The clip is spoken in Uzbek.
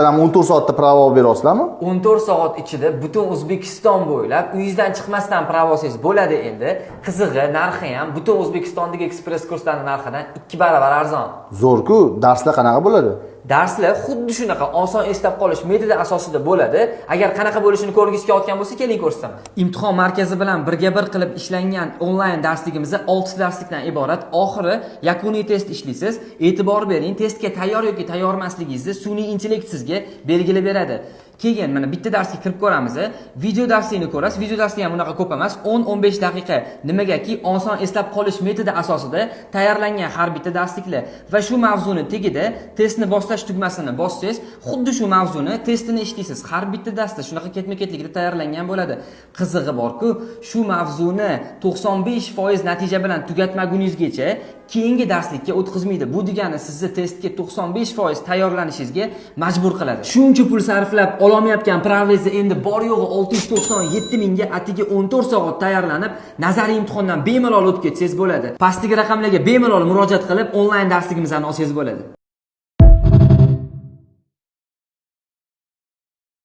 Ham 14 soatda pravo olib berasizlarmi? 14 soat ichida butun O'zbekiston bo'ylab uyingizdan chiqmasdan pravosingiz bo'ladi endi. Qizig'i, narxi ham butun O'zbekistondagi ekspress kurslarning narxidan 2 barobar arzon. Zo'r-ku, darslar qanaqa bo'ladi? Darslar xuddi shunaqa oson eslab qolish metodi asosida bo'ladi. Agar qanaqa bo'lishini ko'rgisi kelayotgan bo'lsa, keling ko'rsataman. Imtihon markazi bilan birga-bir qilib ishlangan onlayn darsligimiz 6 darslikdan iborat. Oxiri yakuniy test ishlaysiz. E'tibor bering, testga tayyor yoki tayyor emasligingizni sun'iy intellekt sizga belgilab beradi. Keyin mana bitta darsga kirib ko'ramiz. Video darsini ko'rasiz. Video darsi ham unaqa ko'p emas, 10-15 daqiqa. Nimagaki oson eslab qolish metodi asosida tayyorlangan har bitta darsliklar va shu mavzuni tagida testni boshlash tugmasini bossangiz, xuddi shu mavzuni testini ishlaysiz. Har bitta darsda shunaqa ketma-ketlikda tayyorlangan bo'ladi. Qizig'i borku, shu mavzuni 95% natija bilan tugatmaguningizgacha keyingi darslikka o'tkazmaydi. Bu degani sizni testga 95% tayyorlanishingizga majbur qiladi. Shuncha pul sarflab olmayotgan pravizni endi bor yo'g'i 697 mingga atigi 14 soat tayyorlanib, nazariy imtihondan bemalol o'tib ketsangiz bo'ladi. Pastdagi raqamlarga bemalol murojaat qilib, onlayn darsligimizni olsangiz bo'ladi.